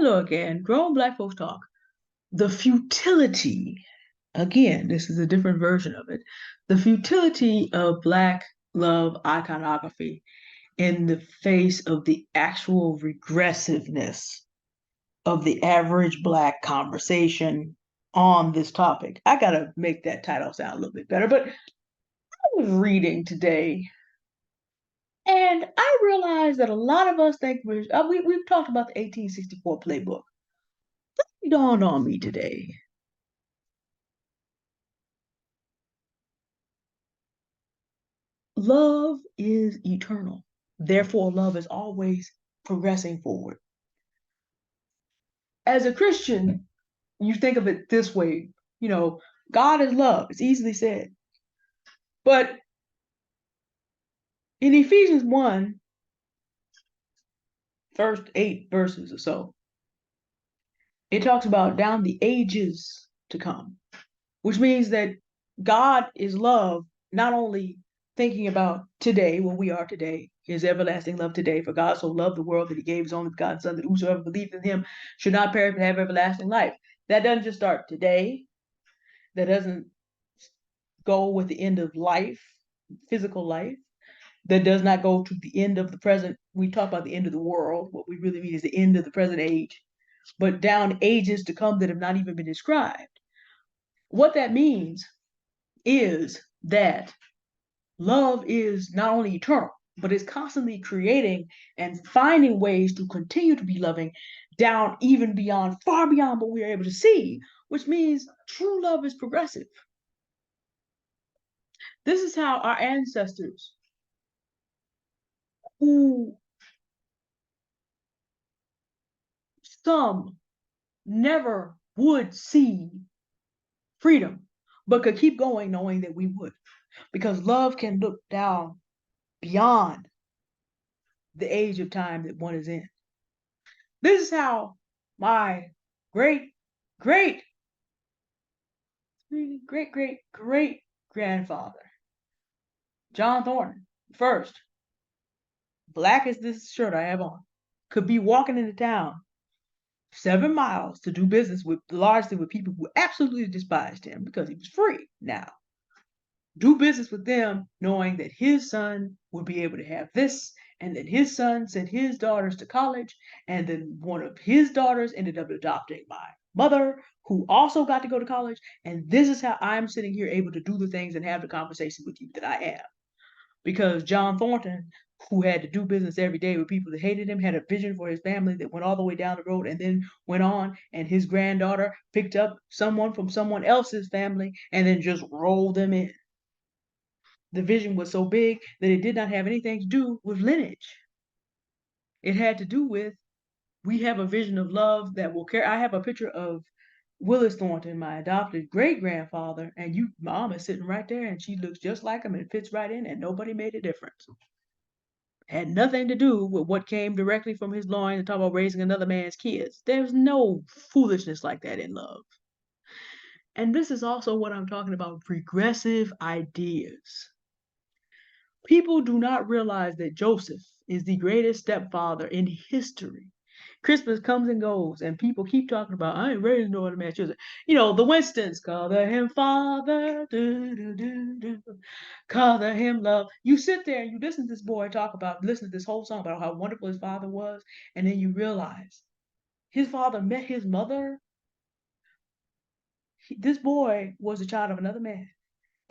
Hello again. Grown Black Folks Talk. The futility, again, this is a different version of it. The futility of Black love iconography in the face of the actual regressiveness of the average Black conversation on this topic. I gotta make that title sound a little bit better, but I was reading today and I realized that a lot of us think we've talked about the 1864 playbook. It dawned on me today. Love is eternal. Therefore, love is always progressing forward. As a Christian, you think of it this way, God is love. It's easily said. But in Ephesians 1, first 8 verses or so, it talks about down the ages to come, which means that God is love, not only thinking about today, where we are today, his everlasting love today. For God so loved the world that he gave his only begotten Son, that whosoever believed in him should not perish but have everlasting life. That doesn't just start today. That doesn't go with the end of life, physical life. That does not go to the end of the present. We talk about the end of the world. What we really mean is the end of the present age, but down ages to come that have not even been described. What that means is that love is not only eternal, but is constantly creating and finding ways to continue to be loving down even beyond, far beyond what we are able to see, which means true love is progressive. This is how our ancestors, who some never would see freedom, but could keep going knowing that we would, because love can look down beyond the age of time that one is in. This is how my great, great, great, great, great grandfather, John Thornton, first, black as this shirt I have on, could be walking into town 7 miles to do business with largely with people who absolutely despised him because he was free now. Do business with them knowing that his son would be able to have this, and then his son sent his daughters to college, and then one of his daughters ended up adopting my mother, who also got to go to college. And this is how I'm sitting here able to do the things and have the conversation with you that I am. Because John Thornton, who had to do business every day with people that hated him, had a vision for his family that went all the way down the road and then went on, and his granddaughter picked up someone from someone else's family and then just rolled them in. The vision was so big that it did not have anything to do with lineage. It had to do with, we have a vision of love that will carry. I have a picture of Willis Thornton, my adopted great grandfather, and mom is sitting right there, and she looks just like him and fits right in, and nobody made a difference. Had nothing to do with what came directly from his loins and talk about raising another man's kids. There's no foolishness like that in love. And this is also what I'm talking about, regressive ideas. People do not realize that Joseph is the greatest stepfather in history. Christmas comes and goes, and people keep talking about, I ain't raising no other man's children. The Winstons, call him father, do, do, do, do, call him love. You sit there and you listen to this boy listen to this whole song about how wonderful his father was, and then you realize his father met his mother. This boy was a child of another man.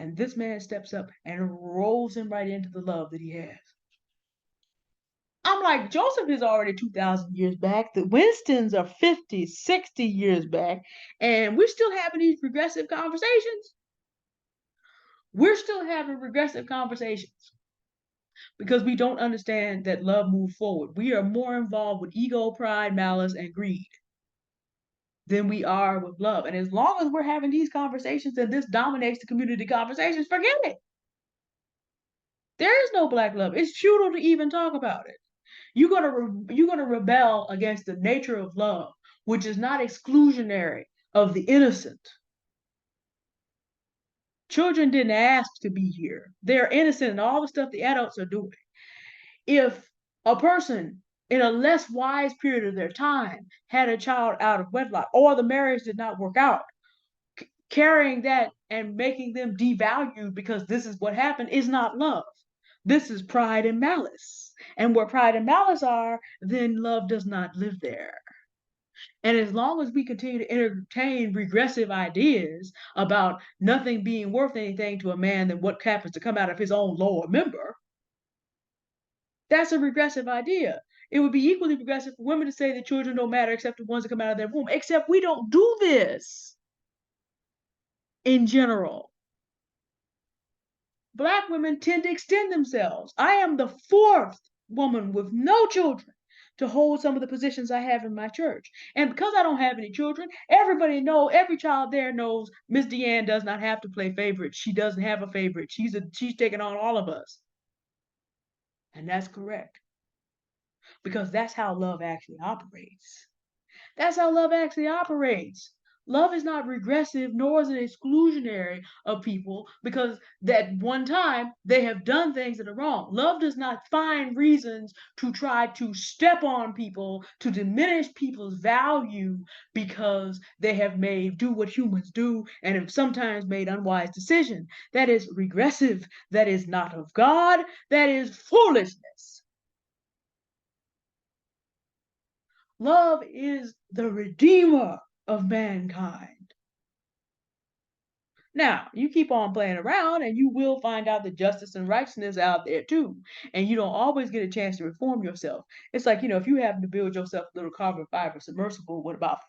And this man steps up and rolls him right into the love that he has. I'm like, Joseph is already 2,000 years back. The Winstons are 50, 60 years back. And we're still having these regressive conversations. We're still having regressive conversations because we don't understand that love moves forward. We are more involved with ego, pride, malice, and greed than we are with love. And as long as we're having these conversations and this dominates the community conversations, forget it. There is no black love. It's futile to even talk about it. You're gonna rebel against the nature of love, which is not exclusionary of the innocent. Children didn't ask to be here. They're innocent in all the stuff the adults are doing. If a person in a less wise period of their time, had a child out of wedlock, or the marriage did not work out. Carrying that and making them devalued because this is what happened is not love. This is pride and malice. And where pride and malice are, then love does not live there. And as long as we continue to entertain regressive ideas about nothing being worth anything to a man than what happens to come out of his own lower member, that's a regressive idea. It would be equally regressive for women to say that children don't matter except the ones that come out of their womb, except we don't do this in general. Black women tend to extend themselves. I am the fourth woman with no children to hold some of the positions I have in my church. And because I don't have any children, everybody knows, every child there knows Miss Deanne does not have to play favorite. She doesn't have a favorite. She's taking on all of us. And that's correct. Because that's how love actually operates. That's how love actually operates. Love is not regressive, nor is it exclusionary of people because that one time they have done things that are wrong. Love does not find reasons to try to step on people, to diminish people's value because they have do what humans do and have sometimes made unwise decisions. That is regressive. That is not of God. That is foolishness. Love is the redeemer of mankind. Now, you keep on playing around and you will find out the justice and righteousness out there too. And you don't always get a chance to reform yourself. It's like, if you happen to build yourself a little carbon fiber submersible, what about,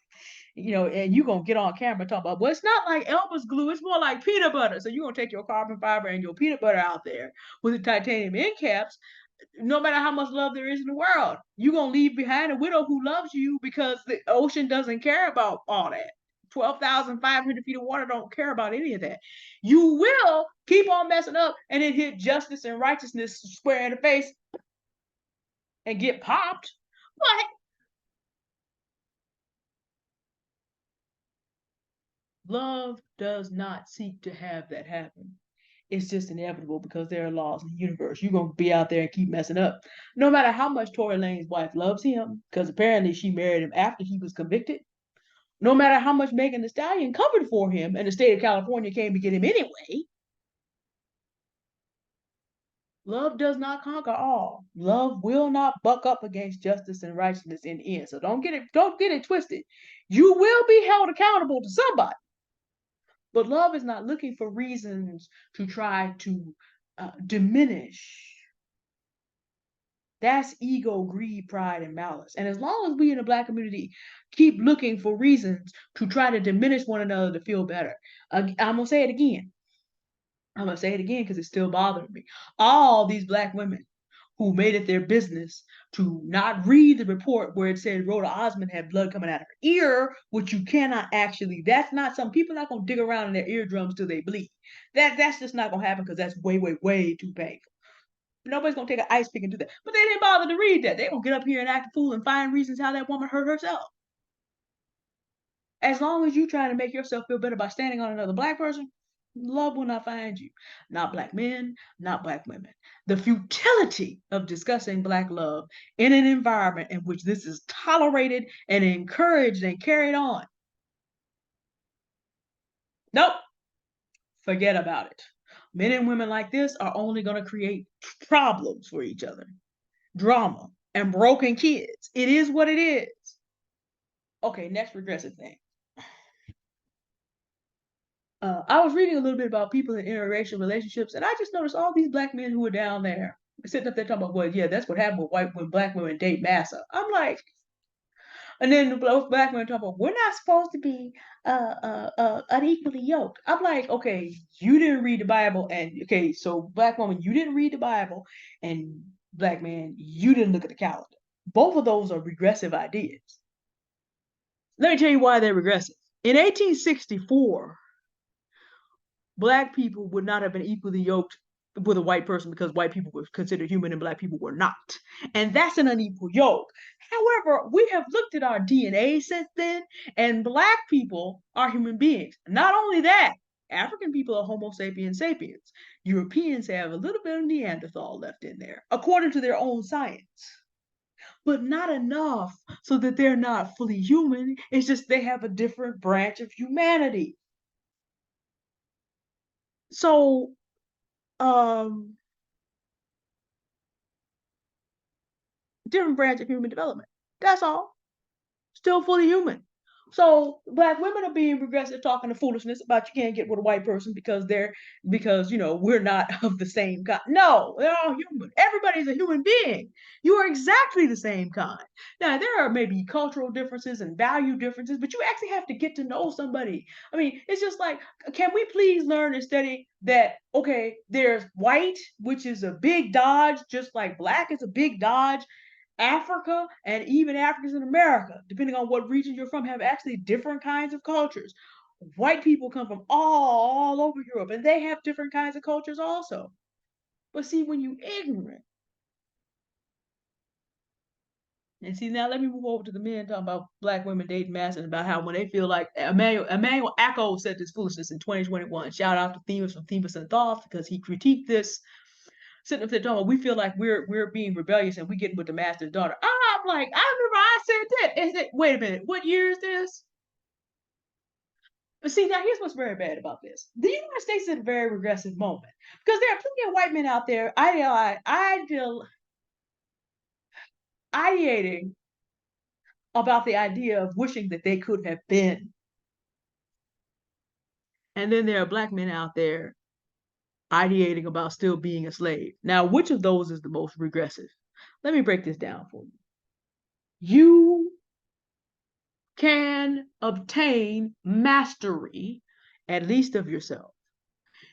and you're going to get on camera and talk about, well, it's not like Elmer's glue, it's more like peanut butter. So you're going to take your carbon fiber and your peanut butter out there with the titanium end caps. No matter how much love there is in the world, you're going to leave behind a widow who loves you because the ocean doesn't care about all that. 12,500 feet of water don't care about any of that. You will keep on messing up and then hit justice and righteousness square in the face and get popped. But love does not seek to have that happen. It's just inevitable because there are laws in the universe. You're going to be out there and keep messing up. No matter how much Tory Lane's wife loves him, because apparently she married him after he was convicted. No matter how much Megan Thee Stallion covered for him and the state of California came to get him anyway, love does not conquer all. Love will not buck up against justice and righteousness in the end. So don't get it twisted. You will be held accountable to somebody. But love is not looking for reasons to try to diminish. That's ego, greed, pride, and malice. And as long as we in the Black community keep looking for reasons to try to diminish one another to feel better, I'm going to say it again. I'm going to say it again because it's still bothering me. All these Black women who made it their business to not read the report where it said Rhoda Osmond had blood coming out of her ear, which you cannot actually, that's not some people not going to dig around in their eardrums till they bleed. That's just not going to happen because that's way, way, way too painful. Nobody's gonna take an ice pick and do that. But they didn't bother to read that. They gonna get up here and act a fool and find reasons how that woman hurt herself. As long as you try to make yourself feel better by standing on another Black person, love will not find you. Not Black men, not Black women. The futility of discussing Black love in an environment in which this is tolerated and encouraged and carried on. Nope. Forget about it. Men and women like this are only going to create problems for each other, drama, and broken kids. It is what it is. Okay, next regressive thing. I was reading a little bit about people in interracial relationships, and I just noticed all these Black men who were down there sitting up there talking about, well, yeah, that's what happened when Black women date massa. I'm like, and then the Black women talking about, we're not supposed to be unequally yoked. I'm like, okay, you didn't read the Bible, and okay, so Black woman, you didn't read the Bible, and Black man, you didn't look at the calendar. Both of those are regressive ideas. Let me tell you why they're regressive. In 1864, Black people would not have been equally yoked with a white person because white people were considered human and Black people were not. And that's an unequal yoke. However, we have looked at our DNA since then, and Black people are human beings. Not only that, African people are Homo sapiens sapiens. Europeans have a little bit of Neanderthal left in there, according to their own science. but not enough so that they're not fully human. It's just they have a different branch of humanity. So, um, different branch of human development. That's all. Still fully human. So black women are being regressive, talking to foolishness about you can't get with a white person because we're not of the same kind. No, they're all human. Everybody's a human being. You are exactly the same kind. Now there are maybe cultural differences and value differences, but you actually have to get to know somebody. I mean, it's just like, can we please learn and study that? Okay, there's white, which is a big dodge, just like black is a big dodge. Africa and even Africans in America, depending on what region you're from, have actually different kinds of cultures. White people come from all over Europe and they have different kinds of cultures also. But see, when you ignorant, and see now let me move over to the men talking about black women dating masters and about how when they feel like Emmanuel Acko said this foolishness in 2021. Shout out to Themis from Themis and Thoth because he critiqued this sitting up there talking, we feel like we're being rebellious and we getting with the master's daughter. I'm like, I remember I said that. Is it? Wait a minute, what year is this? But see, now here's what's very bad about this: the United States is at a very regressive moment because there are plenty of white men out there ideating about the idea of wishing that they could have been, and then there are black men out there ideating about still being a slave. Now, which of those is the most regressive? Let me break this down for you. You can obtain mastery, at least of yourself.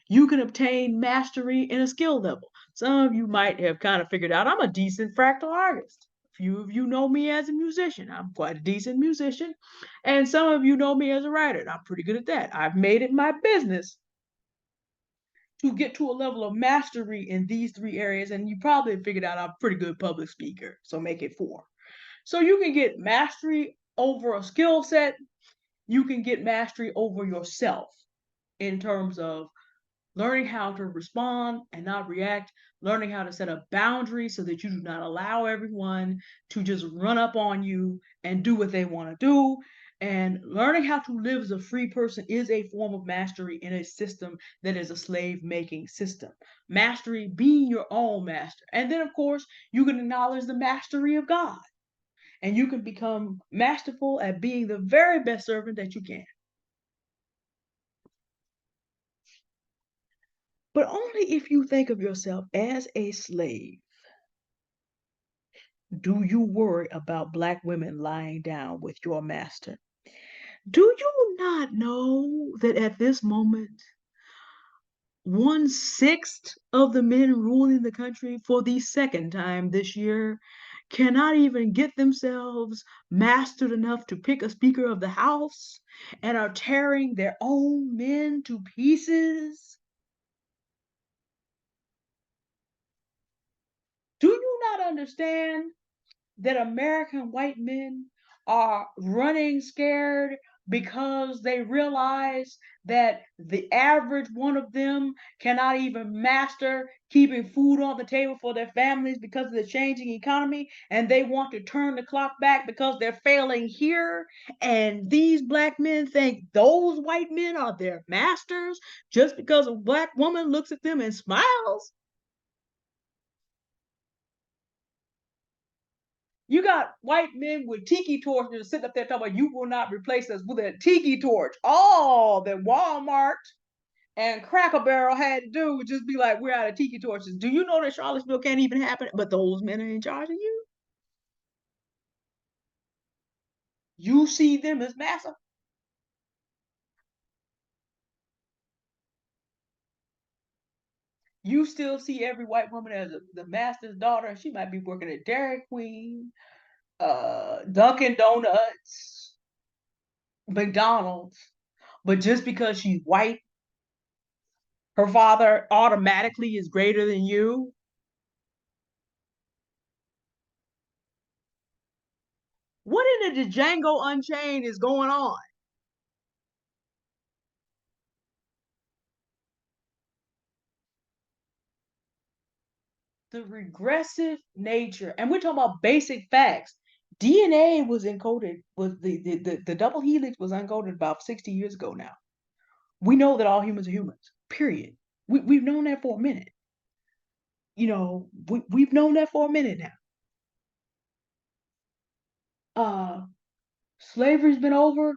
You can obtain mastery in a skill level. Some of you might have kind of figured out I'm a decent fractal artist. A few of you know me as a musician. I'm quite a decent musician. And some of you know me as a writer. And I'm pretty good at that. I've made it my business to get to a level of mastery in these three areas. And you probably figured out I'm a pretty good public speaker. So make it four. So you can get mastery over a skill set. You can get mastery over yourself in terms of learning how to respond and not react, learning how to set a boundary so that you do not allow everyone to just run up on you and do what they want to do. And learning how to live as a free person is a form of mastery in a system that is a slave making system. Mastery being your own master. And then, of course, you can acknowledge the mastery of God and you can become masterful at being the very best servant that you can. But only if you think of yourself as a slave do you worry about black women lying down with your master. Do you not know that at this moment, 1/6 of the men ruling the country for the second time this year cannot even get themselves mastered enough to pick a Speaker of the House and are tearing their own men to pieces? Do you not understand that American white men are running scared because they realize that the average one of them cannot even master keeping food on the table for their families because of the changing economy, and they want to turn the clock back because they're failing here. And these black men think those white men are their masters just because a black woman looks at them and smiles. You got white men with tiki torches sitting up there talking about you will not replace us with a tiki torch. All that Walmart and Cracker Barrel had to do would just be like, we're out of tiki torches. Do you know that Charlottesville can't even happen? But those men are in charge of you. You see them as massa. You still see every white woman as the master's daughter. She might be working at Dairy Queen, Dunkin' Donuts, McDonald's. But just because she's white, her father automatically is greater than you. What in the Django Unchained is going on? The regressive nature, and we're talking about basic facts. DNA was encoded, was the double helix was encoded about 60 years ago now. We know that all humans are humans, period. We've known that for a minute. We've known that for a minute now. Slavery's been over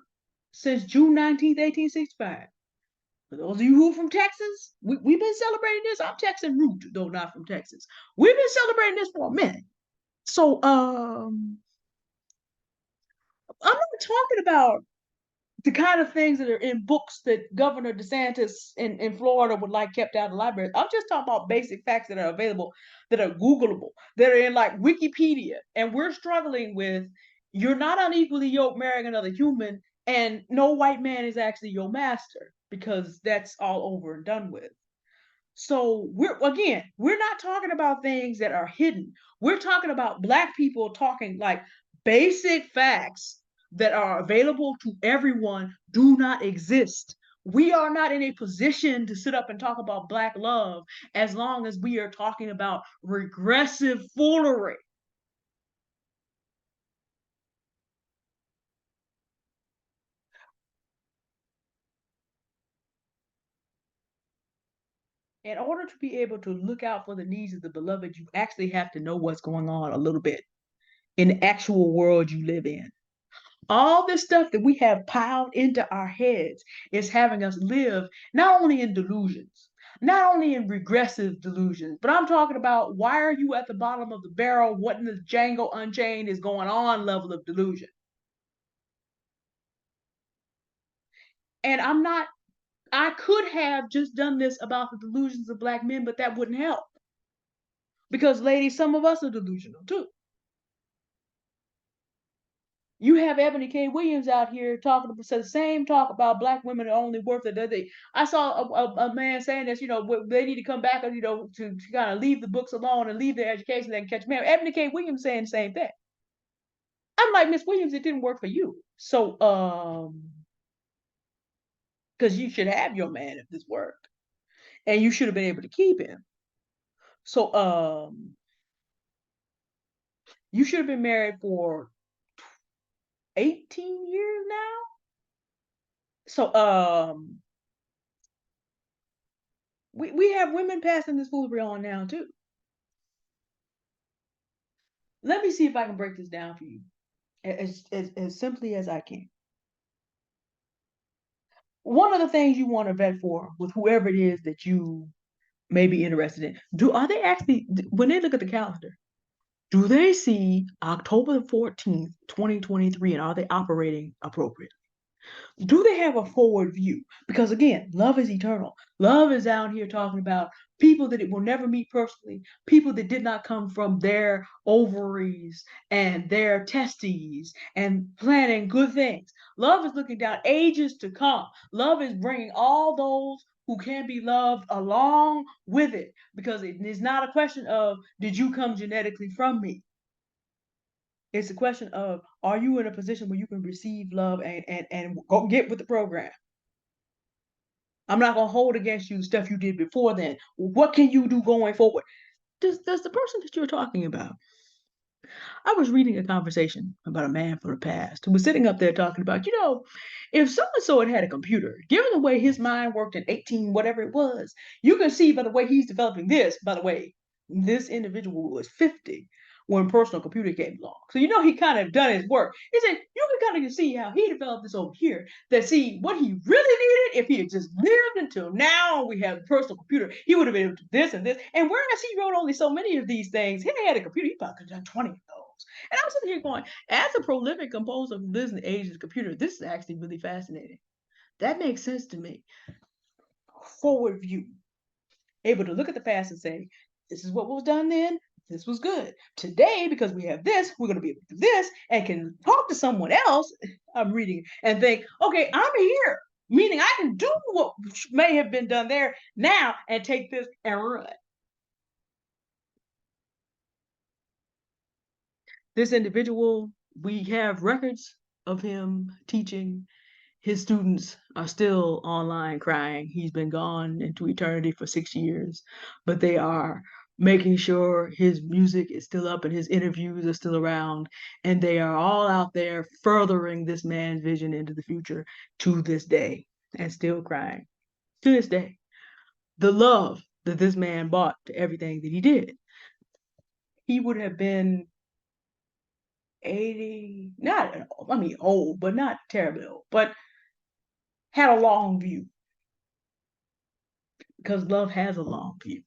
since June 19th, 1865. For those of you who are from Texas, we've been celebrating this. I'm Texan root, though not from Texas. We've been celebrating this for a minute. So I'm not talking about the kind of things that are in books that Governor DeSantis in Florida would like kept out of libraries. I'm just talking about basic facts that are available, that are Googleable, that are in like Wikipedia. And we're struggling with you're not unequally yoked marrying another human, and no white man is actually your master because that's all over and done with. So we're not talking about things that are hidden. We're talking about Black people talking like basic facts that are available to everyone do not exist. We are not in a position to sit up and talk about Black love as long as we are talking about regressive foolery. In order to be able to look out for the needs of the beloved, you actually have to know what's going on a little bit in the actual world you live in. All this stuff that we have piled into our heads is having us live not only in delusions, not only in regressive delusions, but I'm talking about why are you at the bottom of the barrel? What in the Django Unchained is going on level of delusion? And I could have just done this about the delusions of Black men, but that wouldn't help. Because, ladies, some of us are delusional too. You have Ebony K. Williams out here talking the same talk about Black women are only worth it. I saw a man saying this, they need to come back, to kind of leave the books alone and leave their education. They can catch men. Ebony K. Williams saying the same thing. I'm like, Miss Williams, it didn't work for you. So, because you should have your man if this worked, and you should have been able to keep him. So, you should have been married for 18 years now. So, we have women passing this foolery on now too. Let me see if I can break this down for you as simply as I can. One of the things you want to vet for with whoever it is that you may be interested in, are they actually, when they look at the calendar, do they see October the 14th, 2023, and are they operating appropriately? Do they have a forward view? Because again, love is eternal. Love is out here talking about people that it will never meet personally, people that did not come from their ovaries and their testes and planning good things. Love is looking down ages to come. Love is bringing all those who can be loved along with it because it is not a question of did you come genetically from me. It's a question of are you in a position where you can receive love and go get with the program? I'm not gonna hold against you stuff you did before then. What can you do going forward? Does the person that you're talking about? I was reading a conversation about a man from the past who was sitting up there talking about, if so and so had had a computer, given the way his mind worked in 18, whatever it was, you can see by the way he's developing this, by the way, this individual was 50 when personal computer came along. So he kind of done his work. He said, you can kind of see how he developed this over here. That see what he really needed if he had just lived until now we have a personal computer, he would have been able to do this and this. And whereas he wrote only so many of these things, he had a computer, he probably could have done 20 of those. And I'm sitting here going, as a prolific composer who lives in the age of the computer, this is actually really fascinating. That makes sense to me. Forward view, able to look at the past and say, this is what was done then. This was good. Today, because we have this, we're going to be able to do this and can talk to someone else. I'm reading and think, okay, I'm here, meaning I can do what may have been done there now and take this and run. This individual, we have records of him teaching. His students are still online crying. He's been gone into eternity for 6 years, but they are making sure his music is still up and his interviews are still around, and they are all out there furthering this man's vision into the future to this day, and still crying to this day. The love that this man brought to everything that he did. He would have been 80, not, I mean, old, but not terribly old, but had a long view, because love has a long view.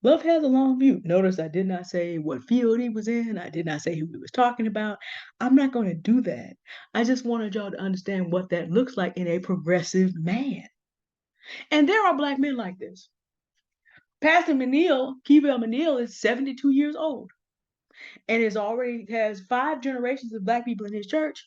Love has a long view. Notice I did not say what field he was in. I did not say who he was talking about. I'm not going to do that. I just wanted y'all to understand what that looks like in a progressive man. And there are black men like this. Pastor McNeil, Kevell McNeil, is 72 years old and is already has 5 generations of black people in his church,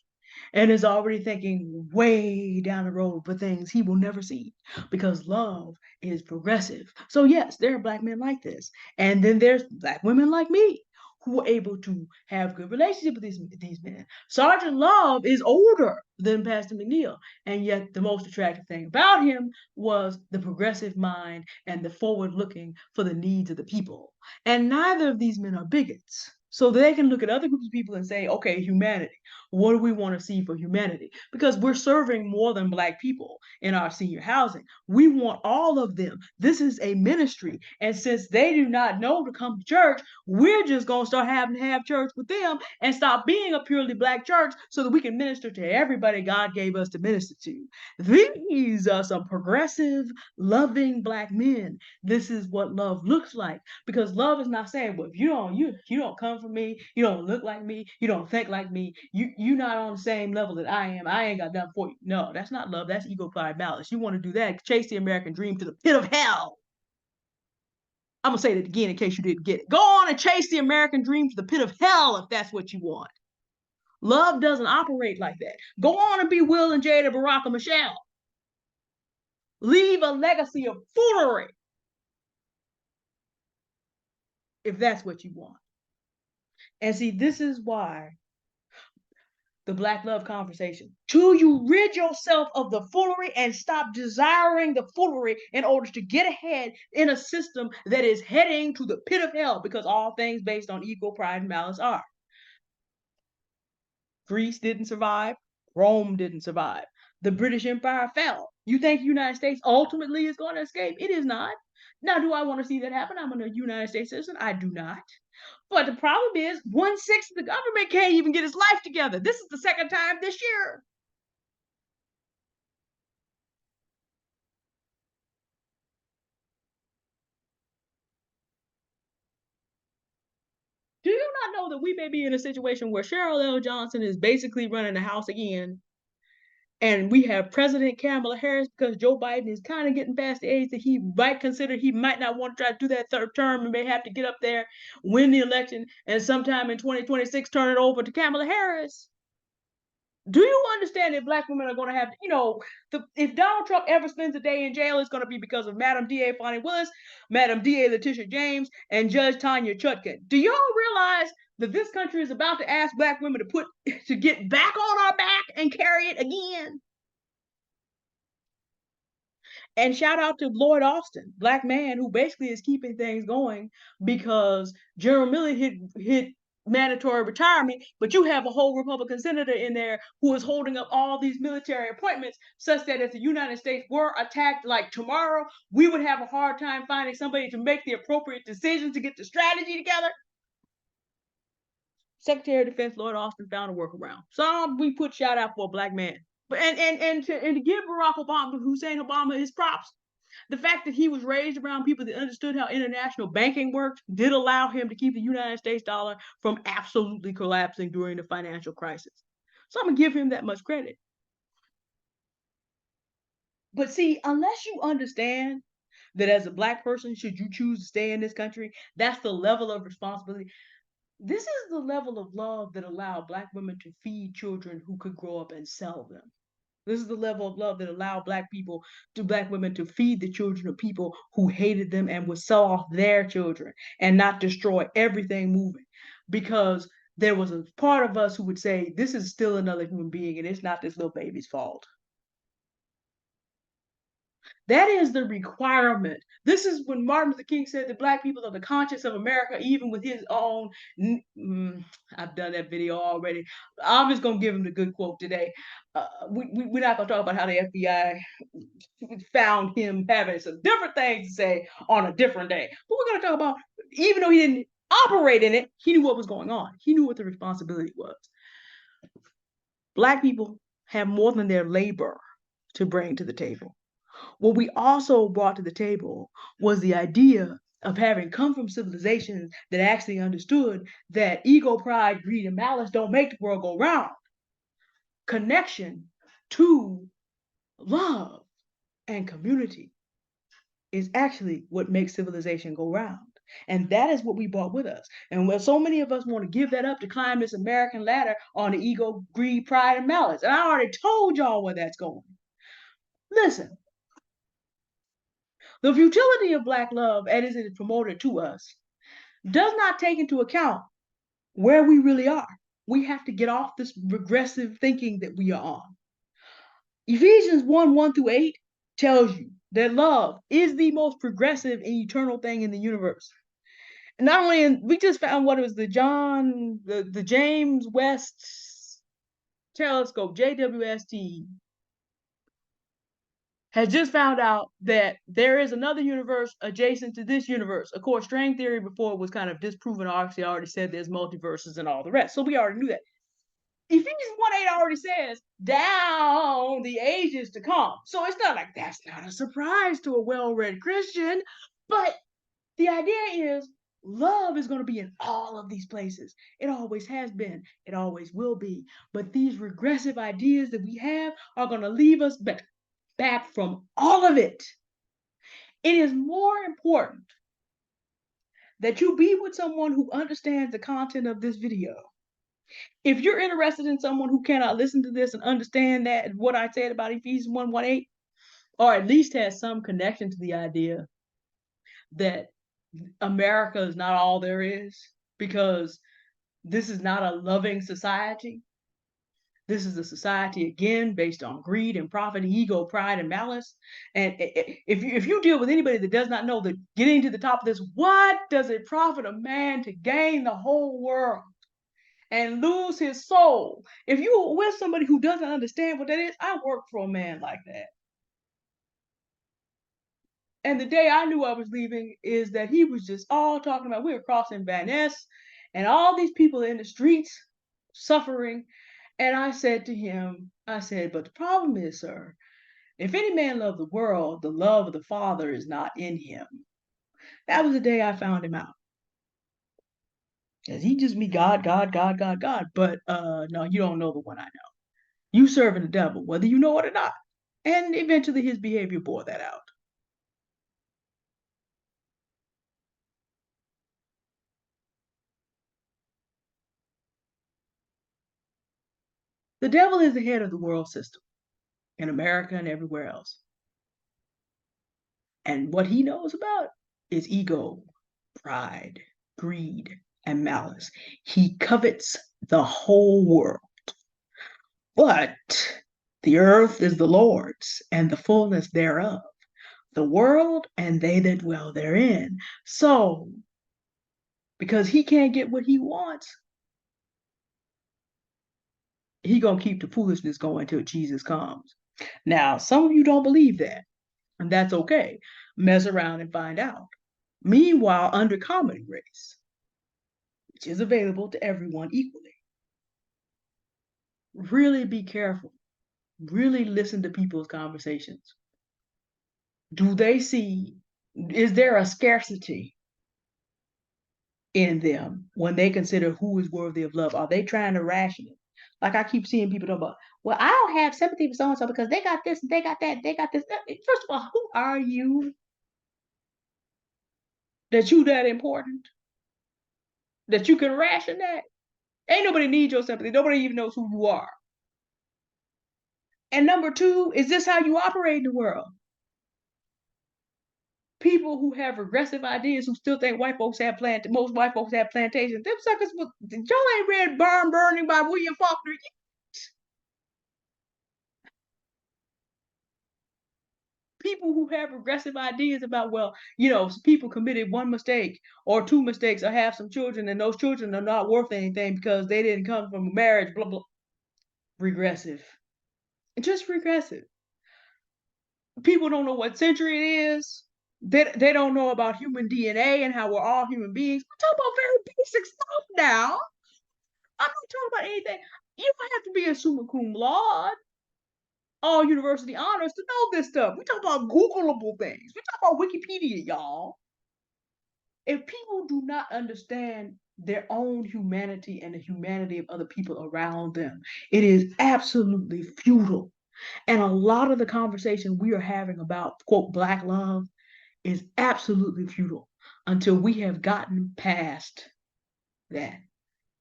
and is already thinking way down the road for things he will never see, because love is progressive. So yes, there are black men like this, and then there's black women like me who are able to have good relationship with these men. Sergeant Love is older than Pastor McNeil, and yet the most attractive thing about him was the progressive mind and the forward looking for the needs of the people. And neither of these men are bigots. So they can look at other groups of people and say, okay, humanity, what do we want to see for humanity? Because we're serving more than black people in our senior housing. We want all of them. This is a ministry. And since they do not know to come to church, we're just going to start having to have church with them and stop being a purely black church so that we can minister to everybody God gave us to minister to. These are some progressive, loving black men. This is what love looks like, because love is not saying, well, if you don't come from me, you don't look like me, you don't think like me, you're not on the same level that I am, I ain't got nothing for you. No, that's not love. That's ego, pride, malice. You want to do that, chase the American dream to the pit of hell. I'm gonna say that again in case you didn't get it. Go on and chase the American dream to the pit of hell if that's what you want. Love doesn't operate like that. Go on and be Will and Jada, Barack, and Michelle. Leave a legacy of foolery if that's what you want. And see, this is why the Black love conversation. Till you rid yourself of the foolery and stop desiring the foolery in order to get ahead in a system that is heading to the pit of hell, because all things based on ego, pride, and malice are. Greece didn't survive. Rome didn't survive. The British Empire fell. You think the United States ultimately is going to escape? It is not. Now, do I want to see that happen? I'm a United States citizen. I do not. But the problem is, 1/6 of the government can't even get its life together. This is the second time this year. Do you not know that we may be in a situation where Cheryl L. Johnson is basically running the House again? And we have President Kamala Harris, because Joe Biden is kind of getting past the age that he might consider he might not want to try to do that third term and may have to get up there, win the election, and sometime in 2026 turn it over to Kamala Harris. Do you understand that black women are going to have, if Donald Trump ever spends a day in jail, it's going to be because of Madam D.A. Fonnie Willis, Madam D.A. Letitia James, and Judge Tanya Chutkan? Do y'all realize that this country is about to ask black women to get back on our back and carry it again? And shout out to Lloyd Austin, black man who basically is keeping things going, because General Milley hit mandatory retirement, but you have a whole Republican senator in there who is holding up all these military appointments, such that if the United States were attacked like tomorrow, we would have a hard time finding somebody to make the appropriate decisions to get the strategy together. Secretary of Defense Lloyd Austin found a workaround. So we put shout out for a black man. But and to give Barack Obama, Hussein Obama, his props, the fact that he was raised around people that understood how international banking worked did allow him to keep the United States dollar from absolutely collapsing during the financial crisis. So I'm gonna give him that much credit. But see, unless you understand that as a black person, should you choose to stay in this country, that's the level of responsibility. This is the level of love that allowed black women to feed children who could grow up and sell them. This is the level of love that allowed black women to feed the children of people who hated them and would sell off their children and not destroy everything moving. Because there was a part of us who would say, this is still another human being and it's not this little baby's fault. That is the requirement. This is when Martin Luther King said that Black people are the conscience of America, even with his own. I've done that video already. I'm just going to give him the good quote today. We're not going to talk about how the FBI found him having some different things to say on a different day. But we're going to talk about, even though he didn't operate in it, he knew what was going on. He knew what the responsibility was. Black people have more than their labor to bring to the table. What we also brought to the table was the idea of having come from civilizations that actually understood that ego, pride, greed, and malice don't make the world go round. Connection to love and community is actually what makes civilization go round. And that is what we brought with us. And when so many of us want to give that up to climb this American ladder on the ego, greed, pride, and malice. And I already told y'all where that's going. Listen, the futility of Black love, as it is promoted to us, does not take into account where we really are. We have to get off this regressive thinking that we are on. Ephesians 1:1-8 tells you that love is the most progressive and eternal thing in the universe. And not only we just found what it was the James West telescope, JWST, has just found out that there is another universe adjacent to this universe. Of course, string theory before was kind of disproven. Obviously, I already said there's multiverses and all the rest. So we already knew that. Ephesians 1:8 already says down the ages to come. So it's not like that's not a surprise to a well-read Christian. But the idea is love is going to be in all of these places. It always has been. It always will be. But these regressive ideas that we have are going to leave us back from all of it. It is more important that you be with someone who understands the content of this video. If you're interested in someone who cannot listen to this and understand that what I said about Ephesians 1:8, or at least has some connection to the idea that America is not all there is, because this is not a loving society. This is a society, again, based on greed and profit, ego, pride, and malice. And if you deal with anybody that does not know that getting to the top of this, what does it profit a man to gain the whole world and lose his soul? If you're with somebody who doesn't understand what that is, I work for a man like that. And the day I knew I was leaving is that he was just all talking about, we were crossing Van Ness and all these people in the streets suffering. And I said to him, I said, but the problem is, sir, if any man love the world, the love of the Father is not in him. That was the day I found him out. Because he just me, God, God, God, God, God. But no, you don't know the one I know. You serving the devil, whether you know it or not. And eventually his behavior bore that out. The devil is the head of the world system in America and everywhere else. And what he knows about is ego, pride, greed, and malice. He covets the whole world. But the earth is the Lord's and the fullness thereof, the world and they that dwell therein. So, because he can't get what he wants, he gonna keep the foolishness going till Jesus comes. Now, some of you don't believe that, and that's okay. Mess around and find out. Meanwhile, under Comedy Race, which is available to everyone equally, really be careful. Really listen to people's conversations. Do they see, is there a scarcity in them when they consider who is worthy of love? Are they trying to ration it? Like I keep seeing people talk about, well, I don't have sympathy for so and so because they got this, they got that, they got this. First of all, who are you that you that important that you can ration that? Ain't nobody need your sympathy. Nobody even knows who you are. And number two, is this how you operate in the world? People who have regressive ideas who still think white folks have most white folks have plantations. Them suckers, y'all ain't read Barn Burning by William Faulkner. People who have regressive ideas about, well, people committed one mistake or two mistakes or have some children, and those children are not worth anything because they didn't come from a marriage, blah, blah. Regressive. Just regressive. People don't know what century it is. They don't know about human DNA and how we're all human beings. We're talking about very basic stuff now. I'm not talking about anything. You don't have to be a summa cum laude, all university honors to know this stuff. We talk about Googleable things. We talk about Wikipedia, y'all. If people do not understand their own humanity and the humanity of other people around them, it is absolutely futile. And a lot of the conversation we are having about, quote, Black love is absolutely futile until we have gotten past that.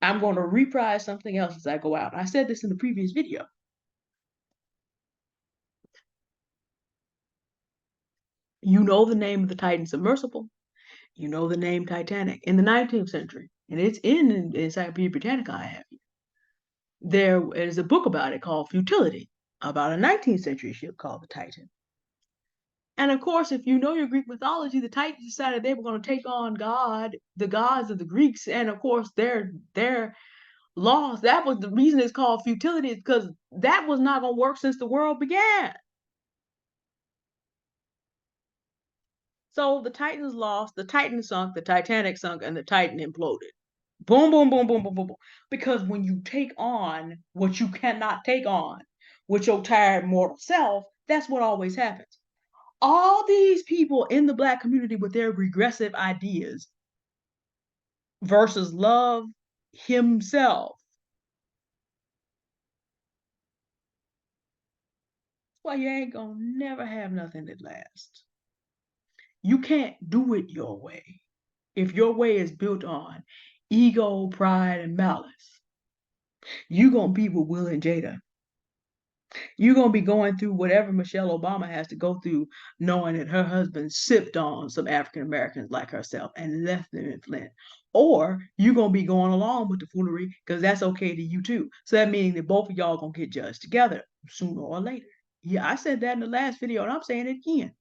I'm going to reprise something else as I go out. I said this in the previous video. You know the name of the Titan submersible. You know the name Titanic in the 19th century, and it's in Encyclopedia Britannica I have. There is a book about it called Futility, about a 19th century ship called the Titan. And of course, if you know your Greek mythology, the Titans decided they were going to take on God, the gods of the Greeks, and of course their laws. That was the reason it's called futility, because that was not going to work since the world began. So the Titans lost, the Titan sunk, the Titanic sunk, and the Titan imploded. Boom, boom, boom, boom, boom, boom, boom. Because when you take on what you cannot take on with your tired mortal self, that's what always happens. All these people in the Black community with their regressive ideas versus love himself. That's why you ain't gonna never have nothing that lasts. You can't do it your way. If your way is built on ego, pride, and malice, you're gonna be with Will and Jada. You're gonna be going through whatever Michelle Obama has to go through, knowing that her husband sipped on some African Americans like herself and left them in Flint. Or you're gonna be going along with the foolery because that's okay to you too. So that means that both of y'all gonna get judged together sooner or later. Yeah, I said that in the last video, and I'm saying it again.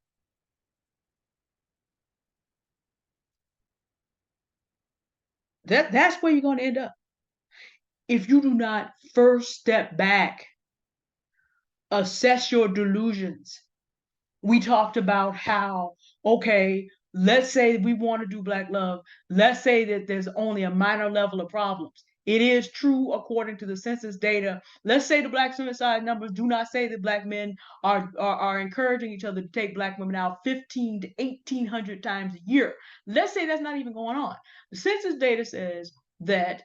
That's where you're gonna end up if you do not first step back, assess your delusions. We talked about how, okay, let's say we want to do Black love. Let's say that there's only a minor level of problems. It is true according to the census data. Let's say the Black suicide numbers do not say that Black men are encouraging each other to take Black women out 15 to 1,800 times a year. Let's say that's not even going on. The census data says that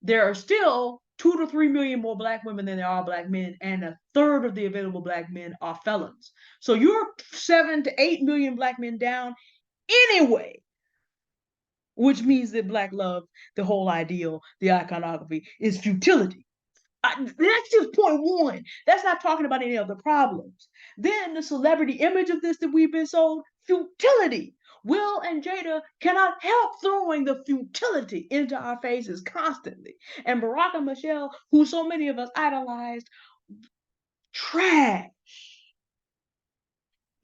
there are still 2 to 3 million more Black women than there are Black men, and a third of the available Black men are felons. So you're 7 to 8 million Black men down anyway, which means that Black love, the whole ideal, the iconography, is futility. That's just point one. That's not talking about any of the problems. Then the celebrity image of this that we've been sold, futility. Will and Jada cannot help throwing the futility into our faces constantly. And Barack and Michelle, who so many of us idolized, trash.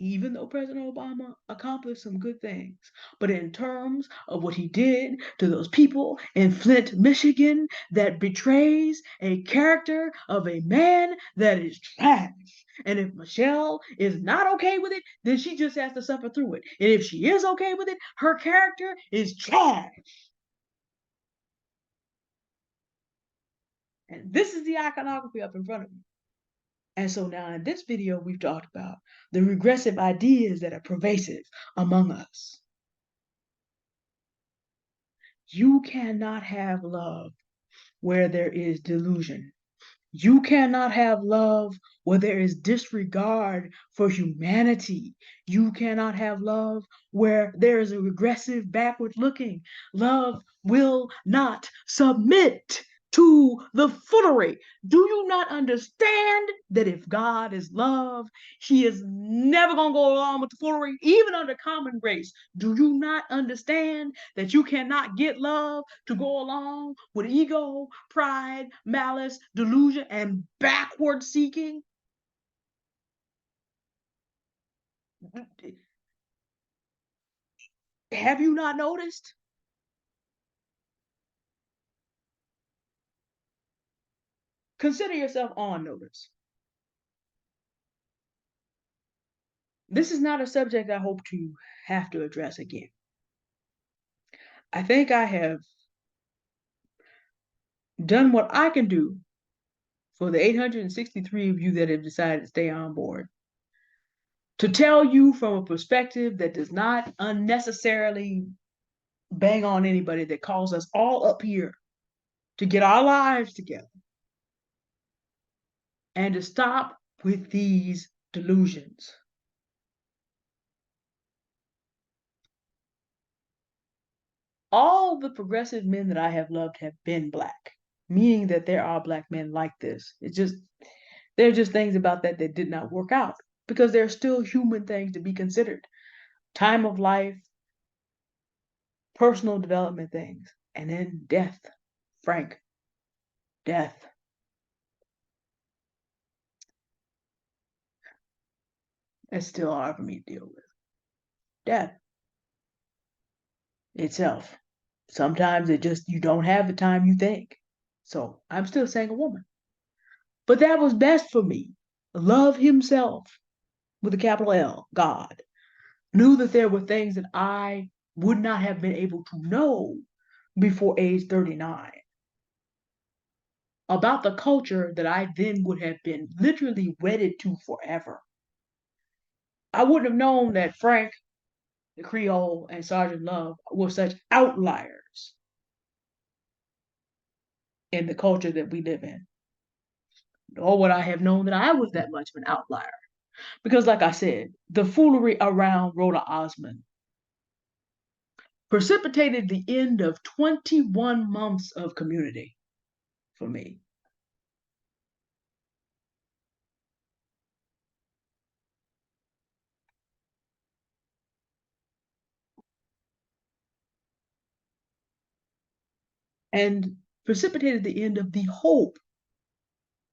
Even though President Obama accomplished some good things. But in terms of what he did to those people in Flint, Michigan, that betrays a character of a man that is trash. And if Michelle is not okay with it, then she just has to suffer through it. And if she is okay with it, her character is trash. And this is the iconography up in front of me. And so now in this video, we've talked about the regressive ideas that are pervasive among us. You cannot have love where there is delusion. You cannot have love where there is disregard for humanity. You cannot have love where there is a regressive, backward looking. Love will not submit to the foolery. Do you not understand that if God is love, he is never going to go along with the foolery, even under common grace? Do you not understand that you cannot get love to go along with ego, pride, malice, delusion, and backward seeking? Have you not noticed? Consider yourself on notice. This is not a subject I hope to have to address again. I think I have done what I can do for the 863 of you that have decided to stay on board to tell you from a perspective that does not unnecessarily bang on anybody, that calls us all up here to get our lives together and to stop with these delusions. All the progressive men that I have loved have been Black, meaning that there are Black men like this. There are just things about that that did not work out because there are still human things to be considered. Time of life, personal development things, and then death. Frank, death. That's still hard for me to deal with. Death itself. Sometimes you don't have the time you think. So I'm still saying a woman. But that was best for me. Love himself with a capital L, God, knew that there were things that I would not have been able to know before age 39 about the culture that I then would have been literally wedded to forever. I wouldn't have known that Frank, the Creole, and Sergeant Love were such outliers in the culture that we live in. Or would I have known that I was that much of an outlier? Because, like I said, the foolery around Rhoda Osmond precipitated the end of 21 months of community for me. And precipitated the end of the hope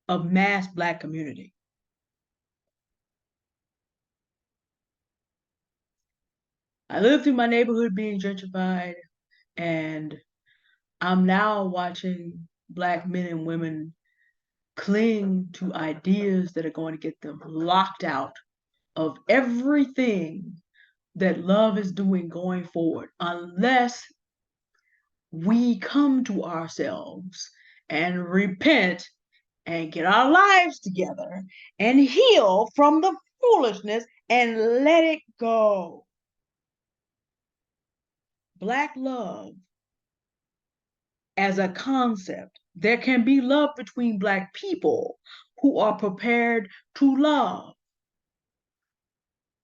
of mass Black community. I lived through my neighborhood being gentrified, and I'm now watching Black men and women cling to ideas that are going to get them locked out of everything that love is doing going forward, unless we come to ourselves and repent and get our lives together and heal from the foolishness and let it go. Black love as a concept. There can be love between Black people who are prepared to love.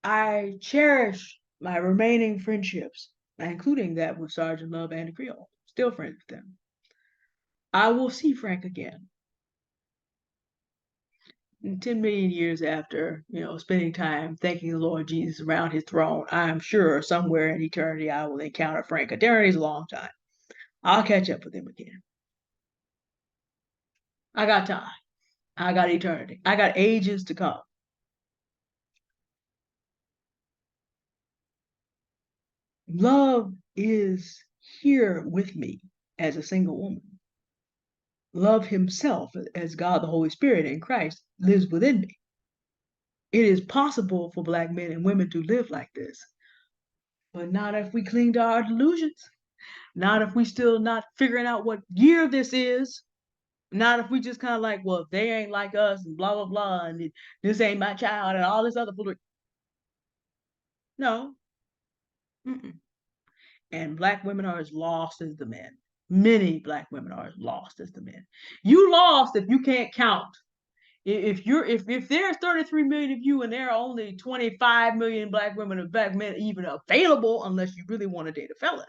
I cherish my remaining friendships, including that with Sergeant Love and the Creole. Still friends with them. I will see Frank again. 10 million years after, spending time thanking the Lord Jesus around his throne, I'm sure somewhere in eternity I will encounter Frank. Eternity is a long time. I'll catch up with him again. I got time. I got eternity. I got ages to come. Love is here with me as a single woman. Love himself as God the Holy Spirit in Christ lives within me. It is possible for Black men and women to live like this, but not if we cling to our delusions. Not if we still not figuring out what year this is. Not if we just kind of like, well, they ain't like us and blah, blah, blah, and this ain't my child and all this other foolery. No. Mm-mm. And Black women are as lost as the men. Many Black women are as lost as the men. You lost if you can't count. If there's 33 million of you and there are only 25 million Black women and Black men even available, unless you really want to date a felon.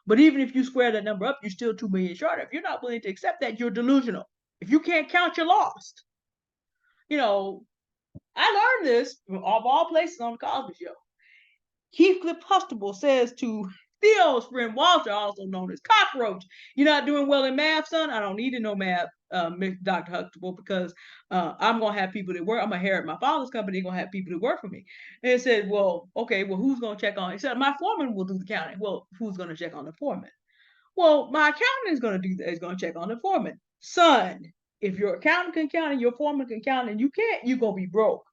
But even if you square that number up, you're still 2 million short. If you're not willing to accept that, you're delusional. If you can't count, you're lost. I learned this of all places on the Cosby Show. Heathcliff Huxtable says to Theosprin Walter, also known as cockroach. You're not doing well in math, son? I don't need to know math, Dr. Huxtable, because I'm going to have people that work. I'm going to inherit my father's company. They're going to have people that work for me. And it said, well, okay, well, who's going to check on? He said, my foreman will do the counting. Well, who's going to check on the foreman? Well, my accountant is going to do that. Is going to check on the foreman. Son, if your accountant can count and your foreman can count and you can't, you're going to be broke.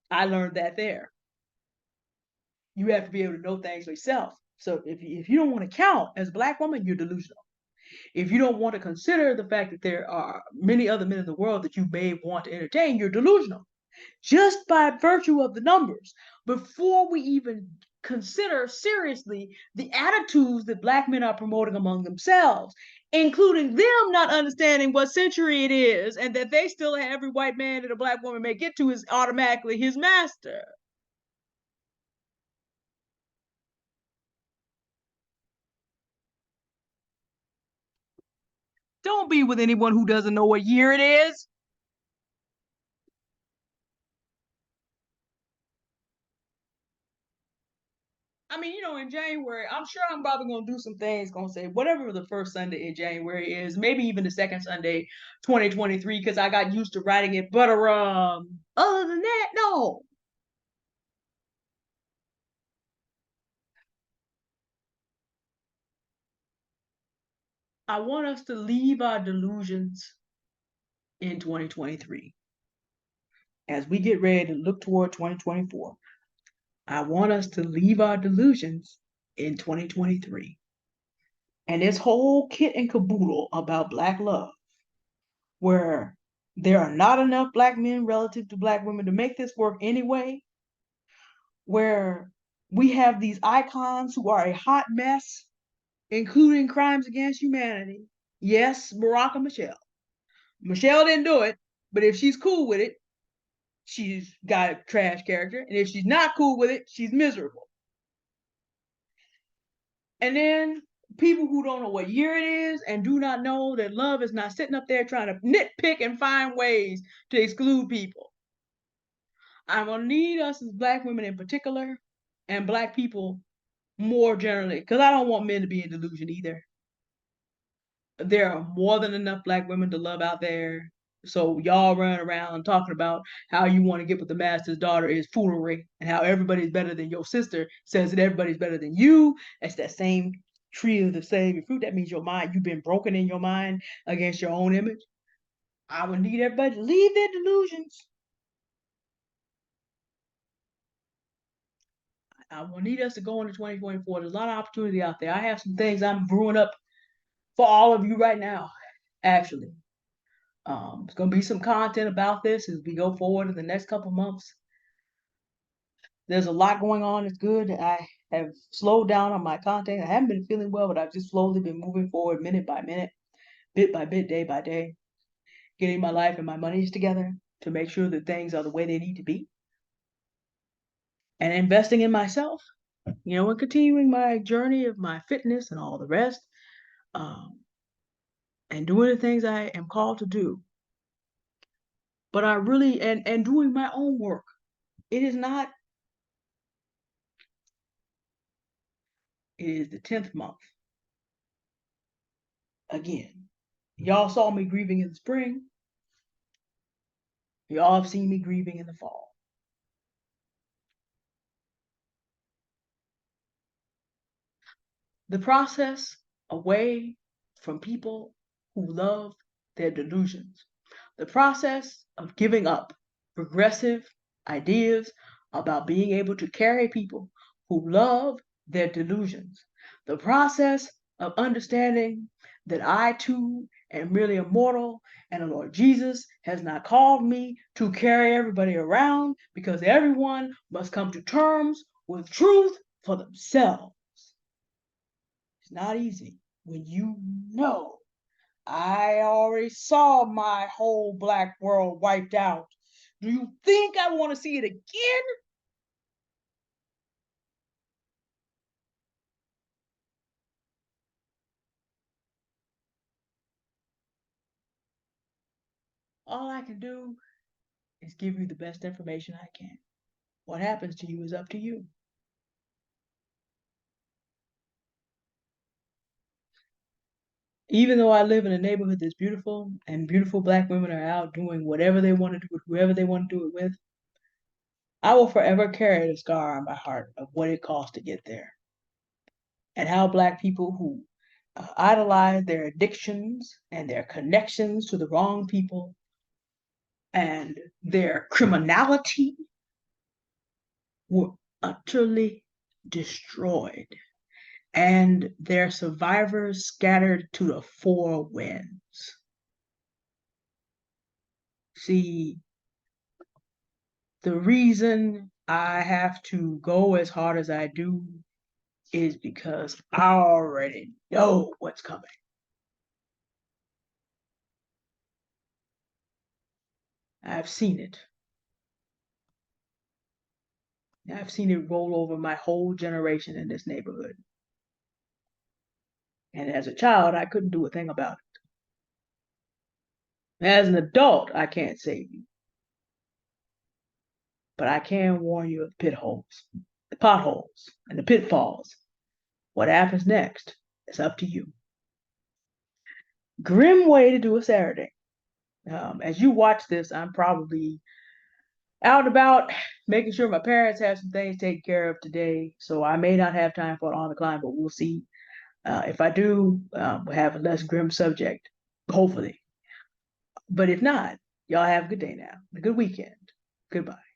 I learned that there. You have to be able to know things for yourself. So if you don't want to count as a black woman, you're delusional. If you don't want to consider the fact that there are many other men in the world that you may want to entertain, you're delusional. Just by virtue of the numbers, before we even consider seriously the attitudes that black men are promoting among themselves, including them not understanding what century it is and that they still have every white man that a black woman may get to is automatically his master. Don't be with anyone who doesn't know what year it is. I mean, in January, I'm sure I'm probably gonna do some things. Gonna say whatever the first Sunday in January is, maybe even the second Sunday, 2023, because I got used to writing it. But other than that, no. I want us to leave our delusions in 2023 as we get ready to look toward 2024. I want us to leave our delusions in 2023. And this whole kit and caboodle about black love, where there are not enough black men relative to black women to make this work anyway, where we have these icons who are a hot mess, including crimes against humanity. Yes, Barack and Michelle. Michelle didn't do it, but if she's cool with it, she's got a trash character. And if she's not cool with it, she's miserable. And then people who don't know what year it is and do not know that love is not sitting up there trying to nitpick and find ways to exclude people. I'm gonna need us as black women in particular and black people more generally, because I don't want men to be in delusion either. There are more than enough black women to love out there. So y'all run around talking about how you want to get with the master's daughter is foolery, and how everybody's better than your sister says that everybody's better than you. That's that same tree of the same fruit. That means your mind, you've been broken in your mind against your own image. I would need everybody to leave their delusions. I will need us to go into 2024. There's a lot of opportunity out there. I have some things I'm brewing up for all of you right now, actually. There's going to be some content about this as we go forward in the next couple months. There's a lot going on. It's good. I have slowed down on my content. I haven't been feeling well, but I've just slowly been moving forward minute by minute, bit by bit, day by day, getting my life and my monies together to make sure that things are the way they need to be, and investing in myself, and continuing my journey of my fitness and all the rest, um, and doing the things I am called to do. But I really and doing my own work. It is not. It is the 10th month again. Y'all saw me grieving in the spring. Y'all have seen me grieving in the fall. The process away from people who love their delusions. The process of giving up regressive ideas about being able to carry people who love their delusions. The process of understanding that I too am merely a mortal and the Lord Jesus has not called me to carry everybody around, because everyone must come to terms with truth for themselves. It's not easy when you know I already saw my whole black world wiped out. Do you think I want to see it again? All I can do is give you the best information I can. What happens to you is up to you. Even though I live in a neighborhood that's beautiful and beautiful black women are out doing whatever they want to do with whoever they want to do it with, I will forever carry the scar on my heart of what it cost to get there and how black people who idolize their addictions and their connections to the wrong people and their criminality were utterly destroyed and their survivors scattered to the four winds. See, the reason I have to go as hard as I do is because I already know what's coming. I've seen it. I've seen it roll over my whole generation in this neighborhood. And as a child, I couldn't do a thing about it. As an adult, I can't save you. But I can warn you of the potholes, and the pitfalls. What happens next is up to you. Grim way to do a Saturday. As you watch this, I'm probably out and about making sure my parents have some things taken care of today. So I may not have time for it on the climb, but we'll see. If I do, we'll have a less grim subject, hopefully. But if not, y'all have a good day now, a good weekend. Goodbye.